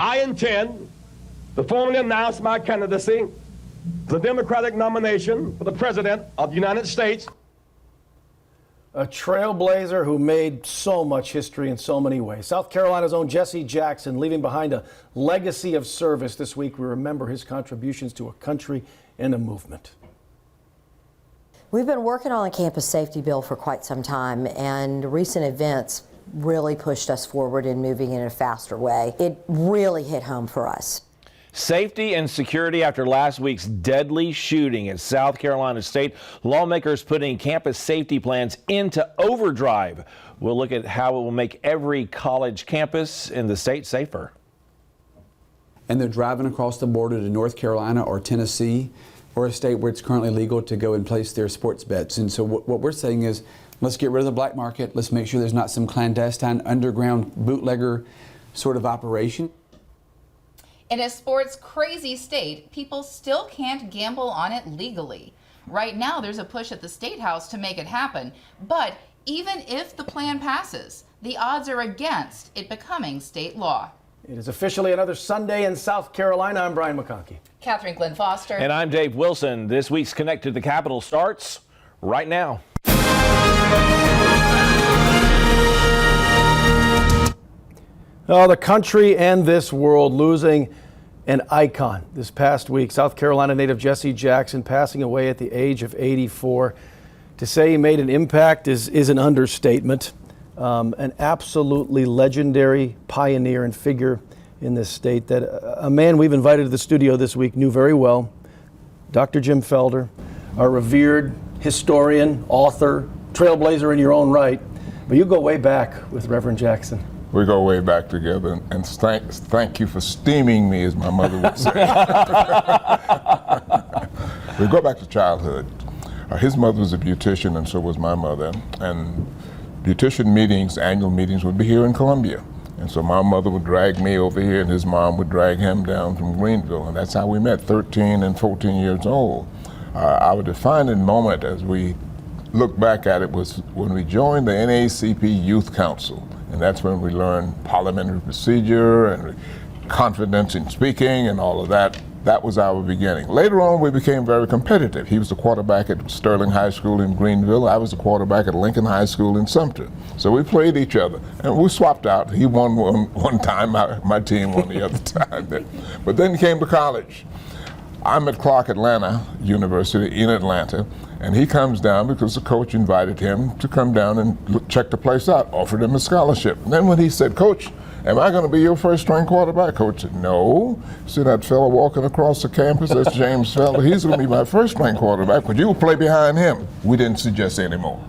I intend to formally announce my candidacy for the Democratic nomination for the President of the United States. A trailblazer who made so much history in so many ways. South Carolina's own Jesse Jackson leaving behind a legacy of service. This week we remember his contributions to a country and a movement. We've been working on a campus safety bill for quite some time, and recent events really pushed us forward in moving in a faster way. It really hit home for us. Safety and security after last week's deadly shooting at South Carolina State. Lawmakers putting campus safety plans into overdrive. We'll look at how it will make every college campus in the state safer. And they're driving across the border to North Carolina or Tennessee or a state where it's currently legal to go and place their sports bets. And so what we're saying is, let's get rid of the black market. Let's make sure there's not some clandestine underground bootlegger sort of operation. In a sports crazy state, people still can't gamble on it legally. Right now, there's a push at the State House to make it happen. But even if the plan passes, the odds are against it becoming state law. It is officially another Sunday in South Carolina. I'm Brian McConkey. Catherine Glenn Foster. And I'm Dave Wilson. This week's Connect to the Capitol starts right now. Oh, the country and this world losing an icon this past week. South Carolina native Jesse Jackson passing away at the age of 84. To say he made an impact is an understatement. An absolutely legendary pioneer and figure in this state that a man we've invited to the studio this week knew very well, Dr. Jim Felder, a revered historian, author, trailblazer in your own right. But you go way back with Reverend Jackson. We go way back together, and thank you for steaming me, as my mother would say. We go back to childhood. His mother was a beautician, and so was my mother. And beautician meetings, annual meetings, would be here in Columbia. And so my mother would drag me over here, and his mom would drag him down from Greenville. And that's how we met, 13 and 14 years old. Our defining moment as we look back at it was when we joined the NAACP Youth Council. And that's when we learned parliamentary procedure and confidence in speaking and all of that. That was our beginning. Later on, we became very competitive. He was the quarterback at Sterling High School in Greenville. I was the quarterback at Lincoln High School in Sumter. So we played each other, and we swapped out. He won one time, my team won the other time. But then he came to college. I'm at Clark Atlanta University in Atlanta, and he comes down because the coach invited him to come down and check the place out, offered him a scholarship. And then when he said, "Coach, am I going to be your first string quarterback?" Coach said, "No." See that fellow walking across the campus? That's James Felder. He's going to be my first string quarterback, but you will play behind him. We didn't see Jesse anymore.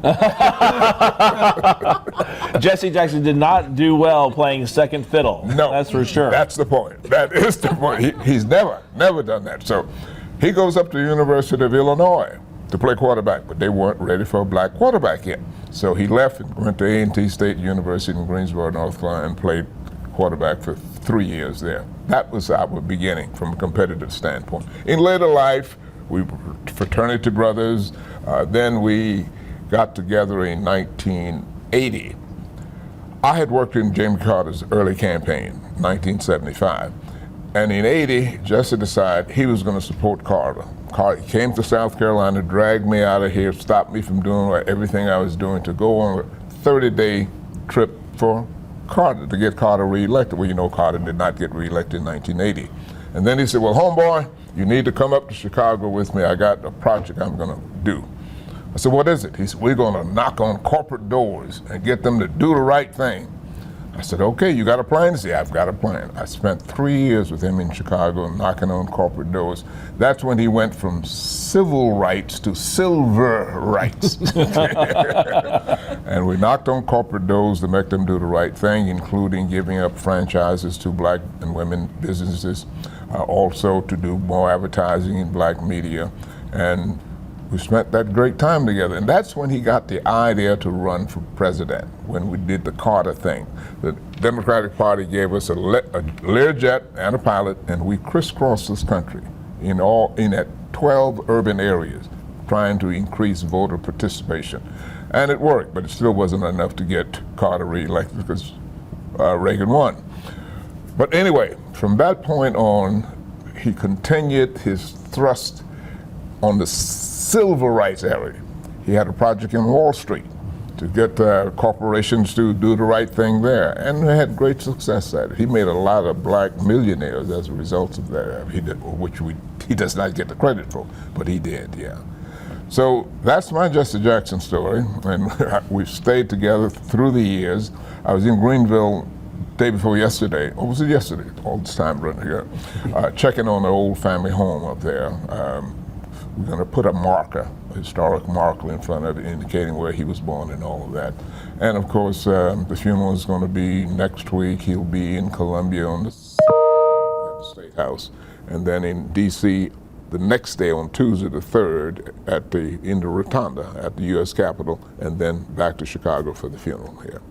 Jesse Jackson did not do well playing second fiddle. No. That's for sure. That's the point. That is the point. He's never done that. So he goes up to the University of Illinois to play quarterback, but they weren't ready for a black quarterback yet. So he left and went to A&T State University in Greensboro, North Carolina, and played quarterback for 3 years there. That was our beginning from a competitive standpoint. In later life, we were fraternity brothers. Then we got together in 1980. I had worked in Jimmy Carter's early campaign, 1975. And in 80, Jesse decided he was going to support Carter. Carter came to South Carolina, dragged me out of here, stopped me from doing everything I was doing to go on a 30-day trip for Carter, to get Carter reelected. Well, you know, Carter did not get reelected in 1980. And then he said, "Well, homeboy, you need to come up to Chicago with me. I got a project I'm going to do." I said, "What is it?" He said, "We're going to knock on corporate doors and get them to do the right thing." I said, "Okay, you got a plan?" He said, "I've got a plan." I spent 3 years with him in Chicago knocking on corporate doors. That's when he went from civil rights to silver rights. And we knocked on corporate doors to make them do the right thing, including giving up franchises to black and women businesses, also to do more advertising in black media. And we spent that great time together. And that's when he got the idea to run for president, when we did the Carter thing. The Democratic Party gave us a Learjet and a pilot, and we crisscrossed this country in 12 urban areas, trying to increase voter participation. And it worked, but it still wasn't enough to get Carter reelected because Reagan won. But anyway, from that point on, he continued his thrust on the civil rights area. He had a project in Wall Street to get corporations to do the right thing there, and he had great success at it. He made a lot of black millionaires as a result of that, which he does not get the credit for, but he did, yeah. So that's my Jesse Jackson story, and we've stayed together through the years. I was in Greenville day before yesterday, or was it yesterday? All this time running here, checking on the old family home up there. We're going to put a marker, a historic marker in front of it, indicating where he was born and all of that. And of course, the funeral is going to be next week. He'll be in Columbia at the State House, and then in D.C. the next day on Tuesday the 3rd in the Rotunda at the U.S. Capitol, and then back to Chicago for the funeral here.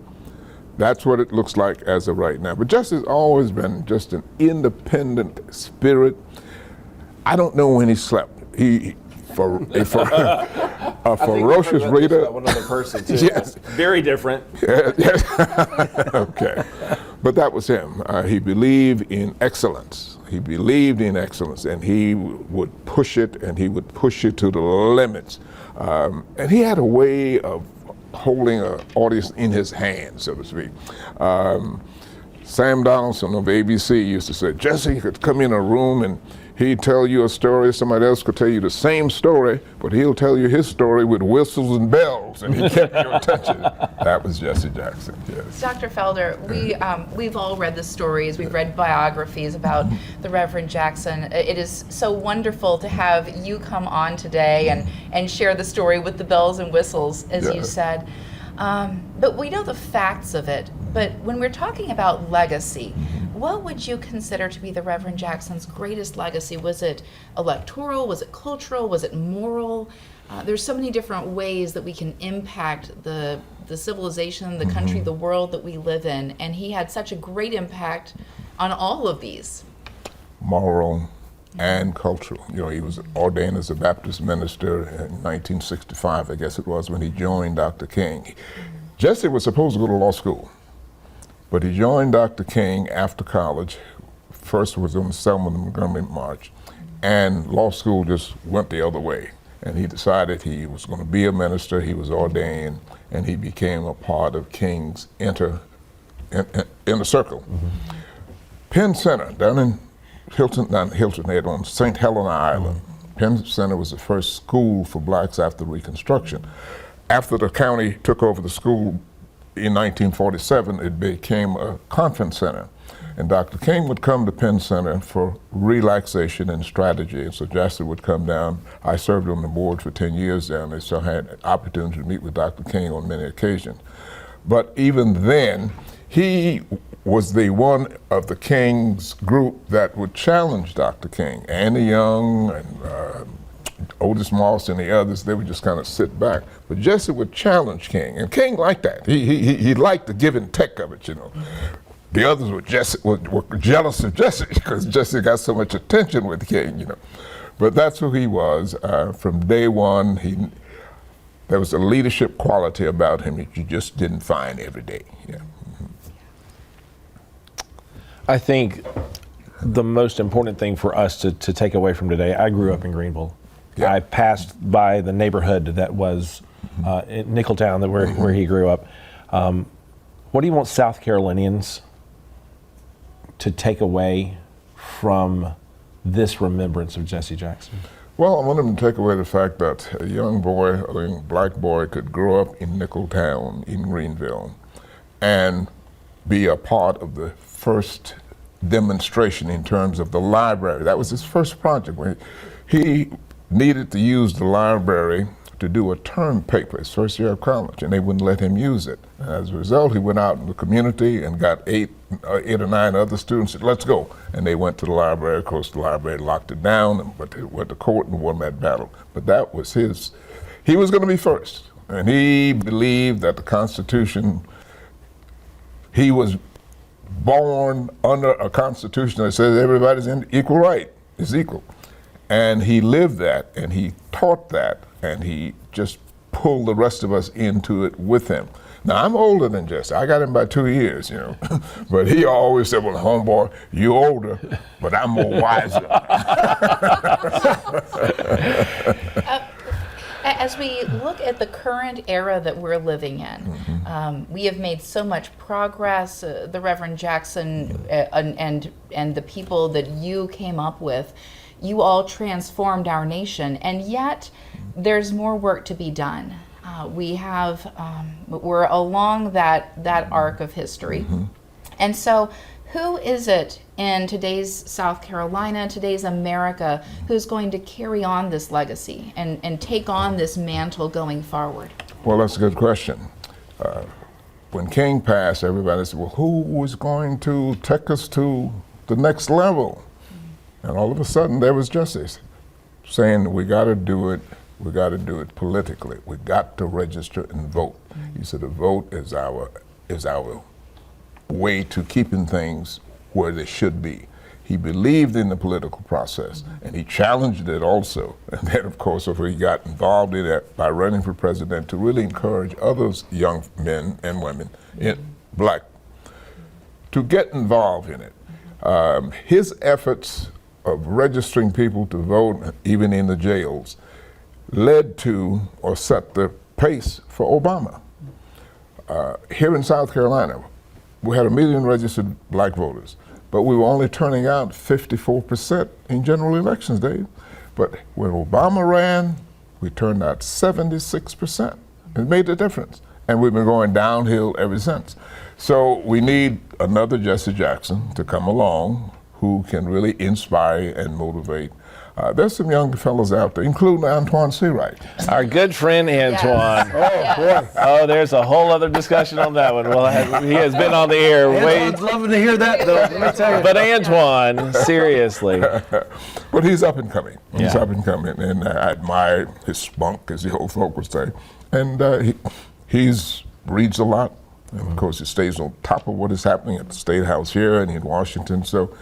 That's what it looks like as of right now. But Jesse's always been just an independent spirit. I don't know when he slept. For a ferocious reader. One other person too. Yes. Very different. Yes. Okay. But that was him. He believed in excellence. He believed in excellence, and he would push it, and he would push it to the limits. And he had a way of holding an audience in his hand, so to speak. Sam Donaldson of ABC used to say, Jesse could come in a room and he'd tell you a story, somebody else could tell you the same story, but he'll tell you his story with whistles and bells, and he kept your attention. That was Jesse Jackson, yes. Dr. Felder, we've all read the stories, we've read biographies about the Reverend Jackson. It is so wonderful to have you come on today and share the story with the bells and whistles, as you said. But we know the facts of it. But when we're talking about legacy, what would you consider to be the Reverend Jackson's greatest legacy? Was it electoral? Was it cultural? Was it moral? There's so many different ways that we can impact the civilization, the country, the world that we live in. And he had such a great impact on all of these. Moral and cultural. You know, he was ordained as a Baptist minister in 1965, I guess it was, when he joined Dr. King. Jesse was supposed to go to law school, but he joined Dr. King after college. First was on the Selma and Montgomery March, and law school just went the other way. And he decided he was going to be a minister. He was ordained, and he became a part of King's inner circle. Penn Center down in Hilton Head on St. Helena Island. Penn Center was the first school for blacks after Reconstruction. After the county took over the school in 1947, it became a conference center. And Dr. King would come to Penn Center for relaxation and strategy. And so Jesse would come down. I served on the board for 10 years down there, so I had an opportunity to meet with Dr. King on many occasions. But even then, he was the one of the King's group that would challenge Dr. King. Andy Young and Otis Moss and the others, they would just kind of sit back. But Jesse would challenge King, and King liked that. He liked the give and take of it, you know. The others were jealous of Jesse because Jesse got so much attention with King, you know. But that's who he was. From day one, there was a leadership quality about him that you just didn't find every day. Yeah. I think the most important thing for us to take away from today, I grew up in Greenville. Yeah. I passed by the neighborhood that was in Nickeltown, where he grew up. What do you want South Carolinians to take away from this remembrance of Jesse Jackson? Well, I want them to take away the fact that a young boy, a young black boy, could grow up in Nickeltown in Greenville and be a part of the first demonstration in terms of the library. That was his first project. When he needed to use the library to do a term paper his first year of college, and they wouldn't let him use it. And as a result, he went out in the community and got eight or nine other students said, let's go. And they went to the library. Of course, the library locked it down, but they went to court and won that battle. But that was he was going to be first. And he believed that the Constitution, he was born under a Constitution that says everybody's in equal right, is equal. And he lived that, and he taught that, and he just pulled the rest of us into it with him. Now, I'm older than Jesse. I got him by 2 years, you know. But he always said, well, homeboy, you older, but I'm more wiser. As we look at the current era that we're living in, we have made so much progress. The Reverend Jackson and the people that you came up with, you all transformed our nation, and yet there's more work to be done. We're along that arc of history, and so who is it in today's South Carolina, today's America, who's going to carry on this legacy and take on this mantle going forward? Well, that's a good question. When King passed, everybody said, well, who was going to take us to the next level? And all of a sudden, there was Jesse saying, we got to do it. We got to do it politically. We got to register and vote. He said, the vote is our way to keeping things where they should be. He believed in the political process, and he challenged it also. And then, of course, he got involved in it by running for president to really encourage others, young men and women, black, to get involved in it. His efforts of registering people to vote, even in the jails, led to or set the pace for Obama. Here in South Carolina, we had 1 million registered black voters, but we were only turning out 54% in general elections, Dave. But when Obama ran, we turned out 76%. It made a difference. And we've been going downhill ever since. So we need another Jesse Jackson to come along who can really inspire and motivate. There's some young fellows out there, including Antoine Seawright. Our good friend Antoine. Yes. Oh, boy. Oh, there's a whole other discussion on that one. Well, he has been on the air Antoine's loving to hear that, though. Let me tell you. But Antoine, seriously. But he's up and coming. He's Yeah. up and coming, and I admire his spunk, as the old folk would say. And he's reads a lot, and of course he stays on top of what is happening at the State House here and in Washington. So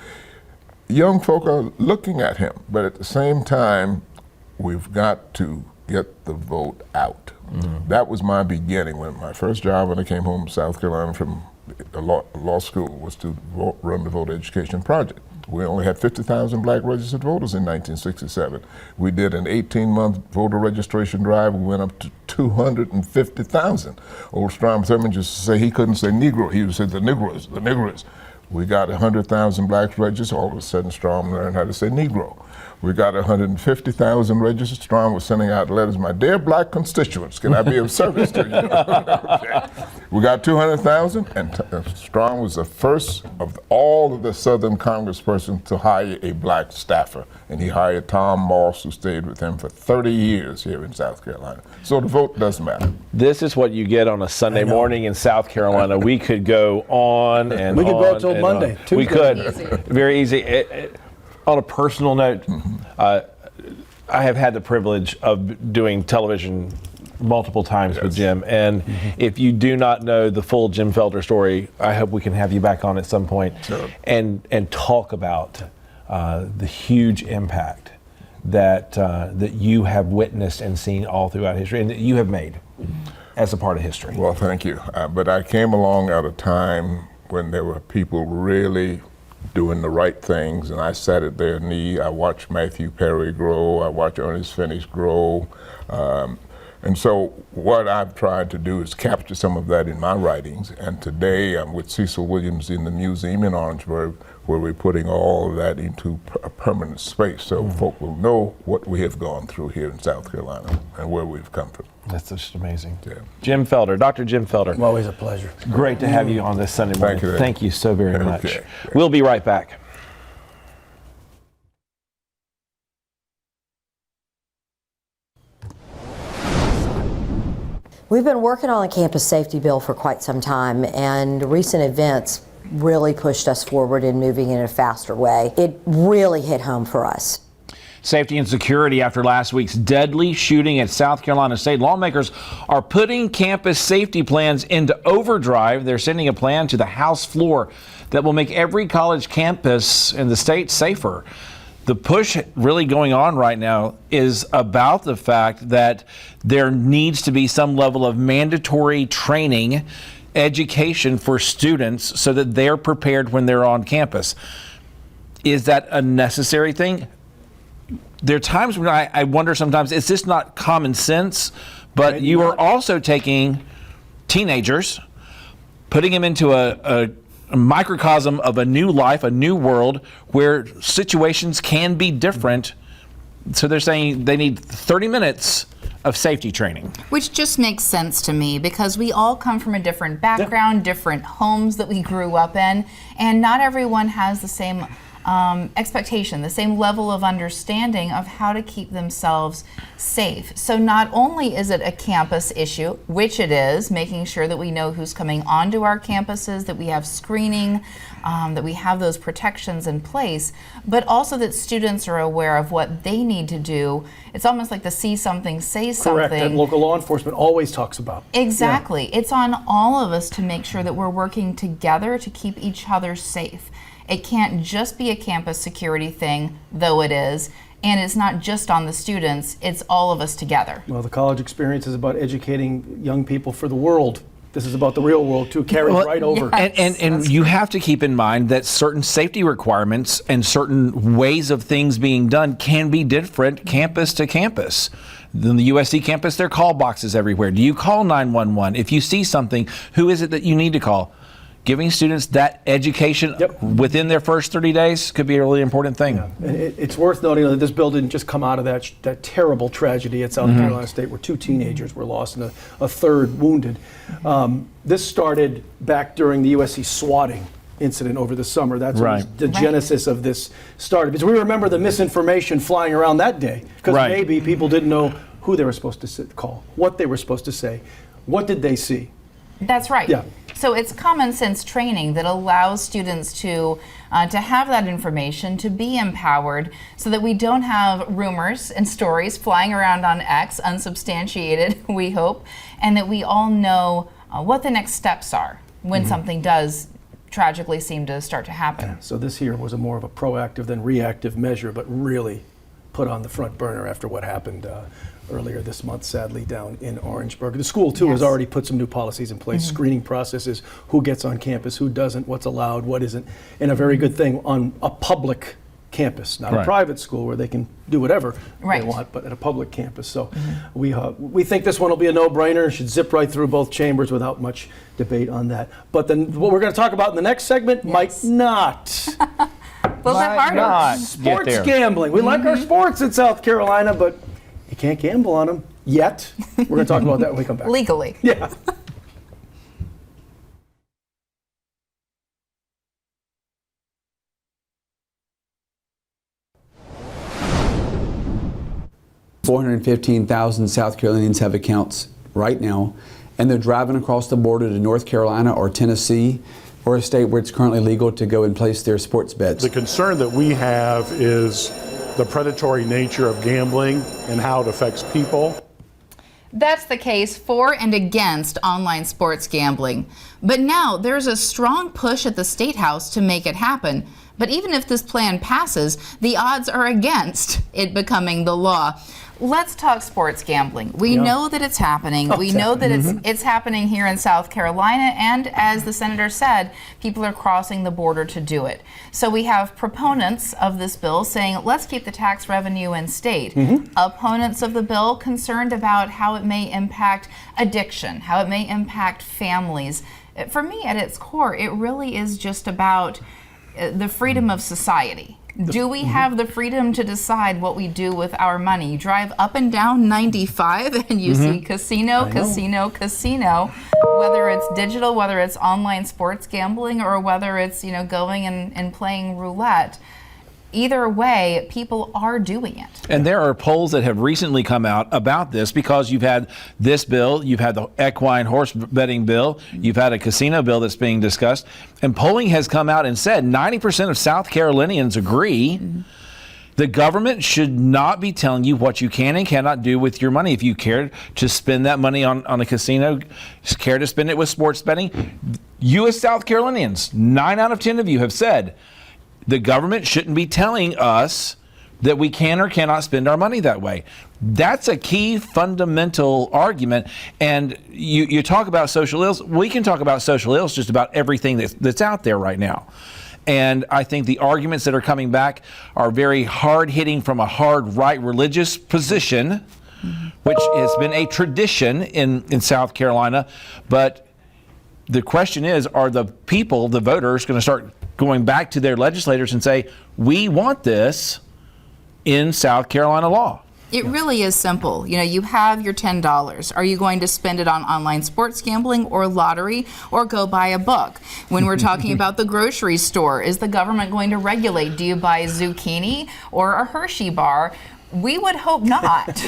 young folk are looking at him, but at the same time, we've got to get the vote out. That was my beginning. When my first job when I came home to South Carolina from a law school was to run the voter education project. We only had 50,000 black registered voters in 1967. We did an 18-month voter registration drive. We went up to 250,000. Old Strom Thurmond used to say he couldn't say Negro. He would say the Negroes, the Negroes. We got 100,000 blacks registered. All of a sudden, Strom learned how to say Negro. We got 150,000 registered. Strom was sending out letters, my dear black constituents, can I be of service to you? Okay. We got 200,000, and Strom was the first of all of the Southern congresspersons to hire a black staffer. And he hired Tom Moss, who stayed with him for 30 years here in South Carolina. So the vote does matter. This is what you get on a Sunday morning in South Carolina. We could go on and We could on go till and Monday, on. We Tuesday. could. Very easy. On a personal note, I have had the privilege of doing television multiple times with Jim, and if you do not know the full Jim Felder story, I hope we can have you back on at some point and talk about the huge impact that you have witnessed and seen all throughout history, and that you have made as a part of history. Well, thank you. But I came along at a time when there were people really doing the right things, and I sat at their knee. I watched Matthew Perry grow. I watched Ernest Finnish grow. And so what I've tried to do is capture some of that in my writings. And today I'm with Cecil Williams in the museum in Orangeburg, where we're putting all of that into a permanent space so folk will know what we have gone through here in South Carolina and where we've come from. That's just amazing. Yeah. Jim Felder, Dr. Jim Felder. Always a pleasure. Great to have you on this Sunday morning. Thank you. Thank you so very much. Okay. We'll be right back. We've been working on a campus safety bill for quite some time, and recent events really pushed us forward in moving in a faster way. It really hit home for us. Safety and security after last week's deadly shooting at South Carolina State. Lawmakers are putting campus safety plans into overdrive. They're sending a plan to the House floor that will make every college campus in the state safer. the push really going on right now is about the fact that there needs to be some level of mandatory training, education for students so that they're prepared when they're on campus. Is that a necessary thing? There are times when I wonder sometimes, is this not common sense? But you are also taking teenagers, putting them into a microcosm of a new life, a new world where situations can be different. So they're saying they need 30 minutes of safety training. Which just makes sense to me because we all come from a different background, different homes that we grew up in, and not everyone has the same expectation, the same level of understanding of how to keep themselves safe. So not only is it a campus issue, which it is, making sure that we know who's coming onto our campuses, that we have screening, that we have those protections in place, but also that students are aware of what they need to do. It's almost like the see something, say something. Correct, and local law enforcement always talks about. Exactly. Yeah. It's on all of us to make sure that we're working together to keep each other safe. It can't just be a campus security thing, though it is, and it's not just on the students, it's all of us together. Well, the college experience is about educating young people for the world. This is about the real world, too, carries right over. Yes. And you have to keep in mind that certain safety requirements and certain ways of things being done can be different campus to campus. In the USC campus, there are call boxes everywhere. Do you call 911? If you see something, who is it that you need to call? Giving students that education within their first 30 days could be a really important thing. Yeah. And it's worth noting that this bill didn't just come out of that terrible tragedy at South Carolina State where 2 teenagers were lost and a third wounded. This started back during the USC swatting incident over the summer. That's when the genesis of this started. Because we remember the misinformation flying around that day because maybe people didn't know who they were supposed to call, what they were supposed to say, what did they see. That's right. Yeah. So it's common sense training that allows students to have that information, to be empowered, so that we don't have rumors and stories flying around on X, unsubstantiated, we hope, and that we all know what the next steps are when something does tragically seem to start to happen. Yeah. So this here was more of a proactive than reactive measure, but really put on the front burner after what happened earlier this month, sadly, down in Orangeburg. The school, too, has already put some new policies in place, screening processes, who gets on campus, who doesn't, what's allowed, what isn't, and a very good thing on a public campus, not a private school where they can do whatever they want, but at a public campus. So we think this one will be a no-brainer, should zip right through both chambers without much debate on that. But then what we're going to talk about in the next segment might not. Sports gambling. We like our sports in South Carolina, but you can't gamble on them yet. We're going to talk about that when we come back. Legally. Yeah. $415,000 South Carolinians have accounts right now, and they're driving across the border to North Carolina or Tennessee or a state where it's currently legal to go and place their sports bets. The concern that we have is the predatory nature of gambling and how it affects people. That's the case for and against online sports gambling. But now there's a strong push at the State House to make it happen. But even if this plan passes, the odds are against it becoming the law. Let's talk sports gambling. We know that it's happening. We know that it's happening here in South Carolina, and as the senator said, people are crossing the border to do it. So we have proponents of this bill saying, let's keep the tax revenue in state. Opponents of the bill concerned about how it may impact addiction, how it may impact families. For me, at its core, it really is just about the freedom of society. Do we have the freedom to decide what we do with our money? You drive up and down 95 and you see casino, casino, casino, whether it's digital, whether it's online sports gambling, or whether it's, going and playing roulette. Either way, people are doing it. And there are polls that have recently come out about this because you've had this bill, you've had the equine horse betting bill, you've had a casino bill that's being discussed, and polling has come out and said 90% of South Carolinians agree the government should not be telling you what you can and cannot do with your money. If you care to spend that money on a casino, care to spend it with sports betting, you as South Carolinians, 9 out of 10 of you have said, the government shouldn't be telling us that we can or cannot spend our money that way. That's a key fundamental argument. And you talk about social ills. We can talk about social ills just about everything that's out there right now. And I think the arguments that are coming back are very hard-hitting from a hard right religious position, which has been a tradition in South Carolina. But the question is, are the people, the voters, going to start going back to their legislators and say, we want this in South Carolina law? It really is simple. You know, you have your $10. Are you going to spend it on online sports gambling or lottery, or go buy a book? When we're talking about the grocery store, is the government going to regulate? Do you buy zucchini or a Hershey bar? We would hope not.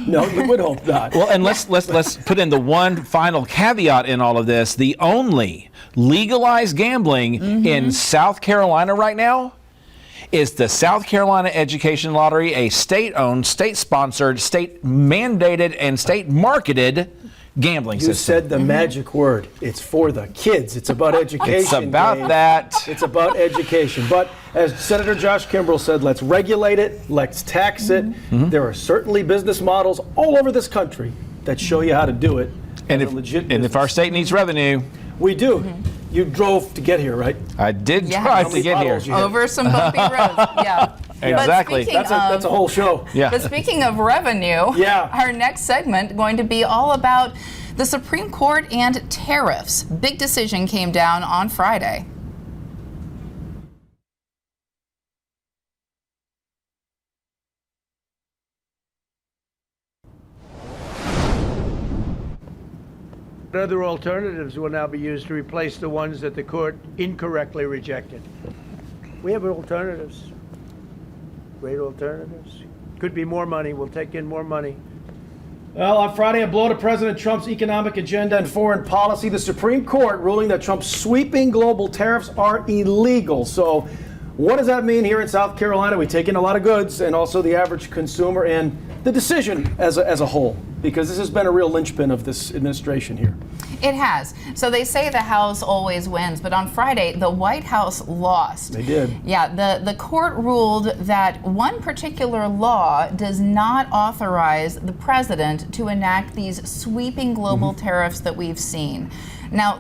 No, you would hope not. Well, and let's put in the one final caveat in all of this. The only legalized gambling in South Carolina right now is the South Carolina Education Lottery, a state-owned, state-sponsored, state-mandated, and state-marketed gambling system. You said the magic word. It's for the kids. It's about education. It's about Dave. that. It's about education. But as Senator Josh Kimbrell said, let's regulate it. Let's tax it. There are certainly business models all over this country that show you how to do it. And legit if our state needs revenue, we do. You drove to get here, right? I did drive to get here. Over some bumpy roads, yeah. Exactly. That's a whole show. Yeah. But speaking of revenue, our next segment going to be all about the Supreme Court and tariffs. Big decision came down on Friday. Other alternatives will now be used to replace the ones that the court incorrectly rejected. We have alternatives, great alternatives. Could be more money. We'll take in more money. Well, on Friday, a blow to President Trump's economic agenda and foreign policy. The Supreme Court ruling that Trump's sweeping global tariffs are illegal. So what does that mean here in South Carolina? We take in a lot of goods, and also the average consumer, and the decision as a whole, because this has been a real linchpin of this administration here. It has. So they say the House always wins, but on Friday, the White House lost. They did. Yeah, the court ruled that one particular law does not authorize the president to enact these sweeping global tariffs that we've seen. Now,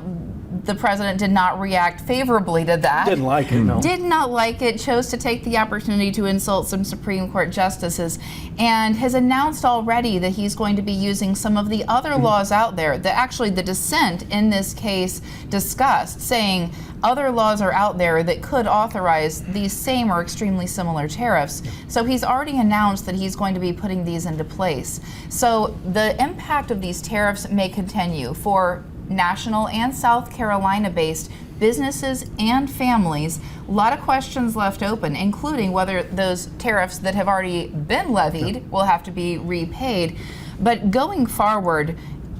the president did not react favorably to that. Didn't like it, no. Did not like it, chose to take the opportunity to insult some Supreme Court justices, and has announced already that he's going to be using some of the other laws out there that actually the dissent in this case discussed, saying other laws are out there that could authorize these same or extremely similar tariffs. So he's already announced that he's going to be putting these into place. So the impact of these tariffs may continue for national and South Carolina-based businesses and families. A lot of questions left open, including whether those tariffs that have already been levied will have to be repaid. But going forward,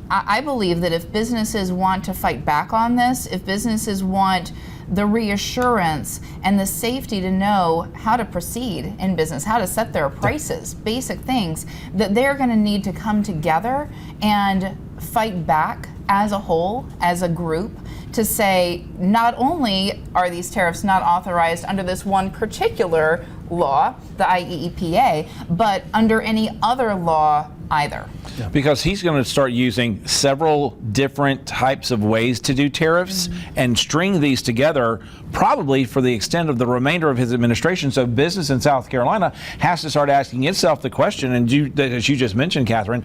I believe that if businesses want to fight back on this, if businesses want the reassurance and the safety to know how to proceed in business, how to set their prices, basic things, that they're going to need to come together and fight back as a whole, as a group, to say not only are these tariffs not authorized under this one particular law, the IEEPA, but under any other law either. Because he's going to start using several different types of ways to do tariffs and string these together probably for the extent of the remainder of his administration. So business in South Carolina has to start asking itself the question, and as you just mentioned, Catherine,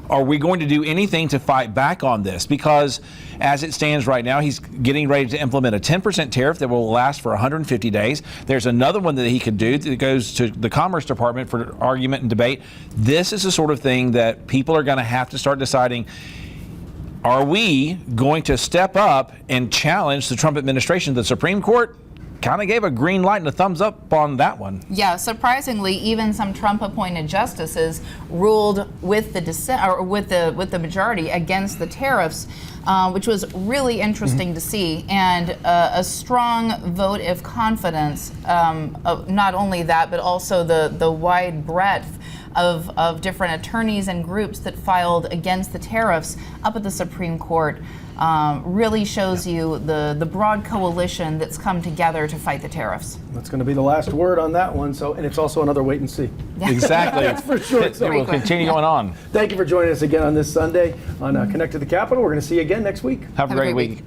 are we going to do anything to fight back on this? Because as it stands right now, he's getting ready to implement a 10% tariff that will last for 150 days. There's another one that he could do that goes to the Commerce Department for argument and debate. This is the sort of thing that people are going to have to start deciding, are we going to step up and challenge the Trump administration? The Supreme Court kind of gave a green light and a thumbs up on that one. Yeah, surprisingly, even some Trump-appointed justices ruled with the dissent, or with the majority against the tariffs, which was really interesting to see, and a strong vote of confidence of not only that, but also the wide breadth of different attorneys and groups that filed against the tariffs up at the Supreme Court. really shows you the broad coalition that's come together to fight the tariffs. That's going to be the last word on that one. So, and it's also another wait and see. Exactly. That's for sure. It will continue going on. Thank you for joining us again on this Sunday on Connect to the Capitol. We're going to see you again next week. Have a great week.